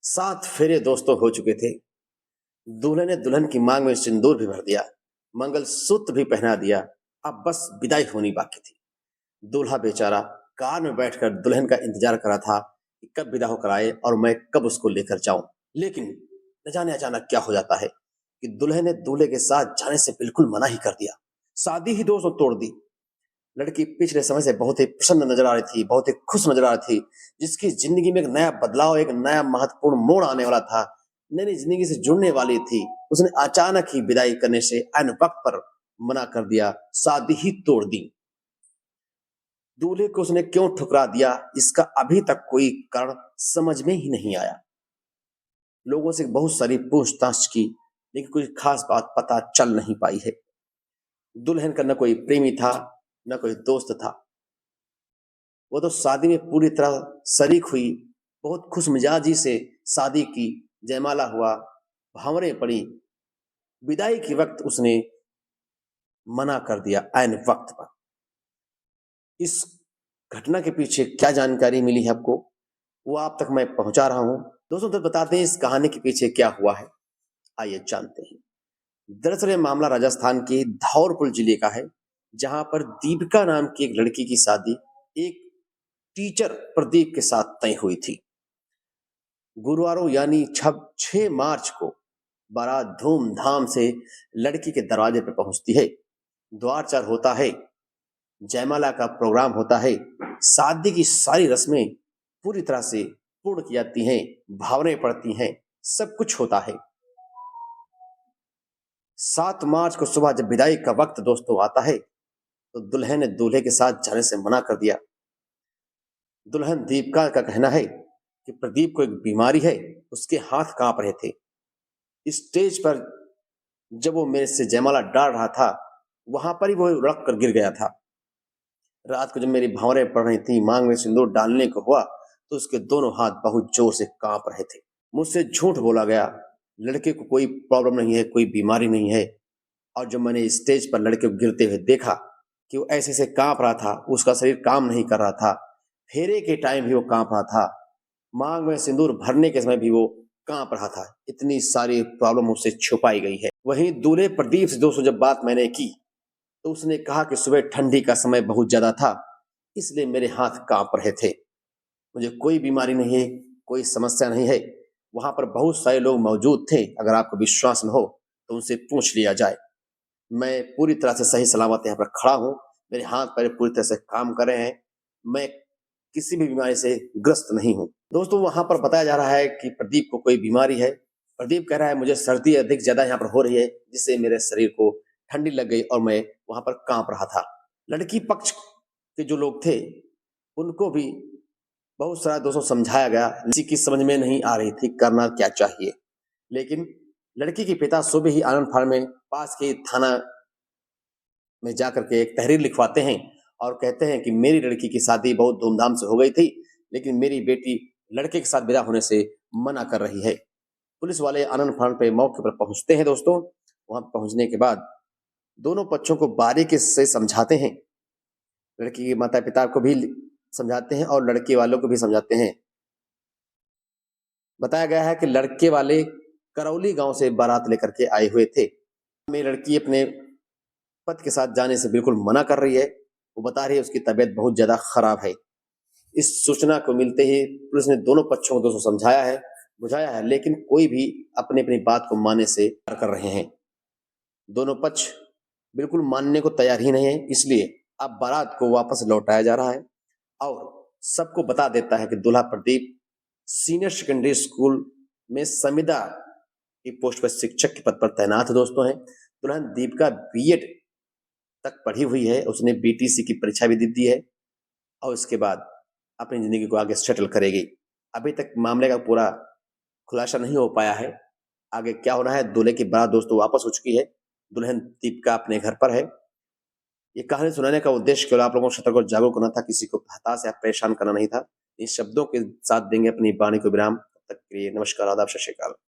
7 फेरे दोस्तों हो चुके थे। दूल्हे ने दुल्हन की मांग में सिंदूर भी भर दिया, मंगलसूत्र भी पहना दिया। अब बस विदाई होनी बाकी थी। दूल्हा बेचारा कार में बैठकर दुल्हन का इंतजार कर रहा था कि कब विदा होकर आए और मैं कब उसको लेकर जाऊं। लेकिन न जाने अचानक क्या हो जाता है कि दुल्हन ने दूल्हे के साथ जाने से बिल्कुल मना ही कर दिया। शादी ही दोस्तों तोड़ दी। लड़की पिछले समय से बहुत ही प्रसन्न नजर आ रही थी, बहुत ही खुश नजर आ रही थी, जिसकी जिंदगी में एक नया बदलाव, एक नया महत्वपूर्ण मोड़ आने वाला था, नई नई जिंदगी से जुड़ने वाली थी। उसने अचानक ही विदाई करने से ऐन वक्त पर मना कर दिया, शादी ही तोड़ दी। दूल्हे को उसने क्यों ठुकरा दिया, इसका अभी तक कोई कारण समझ में ही नहीं आया। लोगों से बहुत सारी पूछताछ की, लेकिन कोई खास बात पता चल नहीं पाई है। दुल्हन का न कोई प्रेमी था, न कोई दोस्त था। वो तो शादी में पूरी तरह शरीक हुई, बहुत खुश मिजाजी से शादी की, जयमाला हुआ, भावरें पड़ी। विदाई के वक्त उसने मना कर दिया ऐन वक्त पर। इस घटना के पीछे क्या जानकारी मिली है आपको, वो आप तक मैं पहुंचा रहा हूं। दोस्तों तो बताते हैं इस कहानी के पीछे क्या हुआ है, आइए जानते हैं। दरअसल ये मामला राजस्थान के धौलपुर जिले का है, जहां पर दीपिका नाम की एक लड़की की शादी एक टीचर प्रदीप के साथ तय हुई थी। गुरुवार यानी 6 मार्च को बारात धूमधाम से लड़की के दरवाजे पर पहुंचती है। द्वार चार होता है, जयमाला का प्रोग्राम होता है, शादी की सारी रस्में पूरी तरह से पूर्ण की जाती हैं, भावनाएं पड़ती हैं, सब कुछ होता है। 7 मार्च को सुबह जब विदाई का वक्त दोस्तों आता है, तो दुल्हन ने दूल्हे के साथ जाने से मना कर दिया। दुल्हन दीपिका का कहना है कि प्रदीप को एक बीमारी है, उसके हाथ कांप रहे थे। स्टेज पर जब वो मेरे से जयमाला डाल रहा था, वहां पर ही वो लड़क कर गिर गया था। रात को जब मेरी भंवरें पड़ रही थी, मांग में सिंदूर डालने को हुआ, तो उसके दोनों हाथ बहुत जोर से कांप रहे थे। मुझसे झूठ बोला गया, लड़के को कोई प्रॉब्लम नहीं है, कोई बीमारी नहीं है। और जब मैंने स्टेज पर लड़के को गिरते हुए देखा कि वो ऐसे ऐसे कांप रहा था, उसका शरीर काम नहीं कर रहा था, फेरे के टाइम भी वो कांप रहा था, मांग में सिंदूर भरने के समय भी वो कांप रहा था। इतनी सारी प्रॉब्लम उससे छुपाई गई है। वहीं दूल्हे प्रदीप से दोस्तों जब बात मैंने की, तो उसने कहा कि सुबह ठंडी का समय बहुत ज्यादा था, इसलिए मेरे हाथ कांप रहे थे। मुझे कोई बीमारी नहीं है, कोई समस्या नहीं है। वहां पर बहुत सारे लोग मौजूद थे, अगर आपको विश्वास न हो तो उनसे पूछ लिया जाए। मैं पूरी तरह से सही सलामत यहाँ पर खड़ा हूँ, मेरे हाथ पैर पूरी तरह से काम कर रहे हैं, मैं किसी भी बीमारी से ग्रस्त नहीं हूँ। दोस्तों वहां पर बताया जा रहा है कि प्रदीप को कोई बीमारी है। प्रदीप कह रहा है मुझे सर्दी अधिक ज्यादा यहाँ पर हो रही है, जिससे मेरे शरीर को ठंडी लग गई और मैं वहां पर कांप रहा था। लड़की पक्ष के जो लोग थे, उनको भी बहुत सारा दोस्तों समझाया गया, किसी की समझ में नहीं आ रही थी करना क्या चाहिए। लेकिन लड़की के पिता सुबह ही आनंद फार्म में पास के थाना में जाकर के एक तहरीर लिखवाते हैं और कहते हैं कि मेरी लड़की की शादी बहुत धूमधाम से हो गई थी, लेकिन मेरी बेटी लड़के के साथ विदा होने से मना कर रही है। पुलिस वाले आनंद फार्म पे मौके पर पहुंचते हैं दोस्तों। वहां पहुंचने के बाद दोनों पक्षों को बारीकी से समझाते हैं, लड़की के माता पिता को भी समझाते हैं और लड़के वालों को भी समझाते हैं। बताया गया है कि लड़के वाले करौली गांव से बारात लेकर के आए हुए थे। मेरी लड़की अपने पति के साथ जाने से बिल्कुल मना कर रही है। वो बता रही है उसकी तबीयत बहुत ज्यादा खराब है। इस सूचना को मिलते ही पुलिस ने दोनों पक्षों को दोस्तों समझाया है, बुझाया है, लेकिन कोई भी अपनी अपनी बात को मानने से इनकार कर रहे हैं। दोनों पक्ष बिल्कुल मानने को तैयार ही नहीं है, इसलिए अब बारात को वापस लौटाया जा रहा है और सबको बता देता है कि दूल्हा प्रदीप सीनियर सेकेंडरी स्कूल में संविदा की पोस्ट पर शिक्षक के पद पर तैनात दोस्तों हैं। दुल्हन दीपिका बीएड तक पढ़ी हुई है, उसने बीटीसी की परीक्षा भी दे दी है और उसके बाद अपनी जिंदगी को आगे सेटल करेगी। अभी तक मामले का पूरा खुलासा नहीं हो पाया है, आगे क्या हो रहा है। दूल्हे की बारात दोस्तों वापस हो चुकी है, दुल्हन दीपिका अपने घर पर है। ये कहानी सुनाने का उद्देश्य केवल आप लोगों को सतर्क और जागरूक करना था, किसी को हताश या परेशान करना नहीं था। इन शब्दों के साथ देंगे अपनी वाणी को विराम। तब तक के लिए नमस्कार, आदाब, सत श्री अकाल।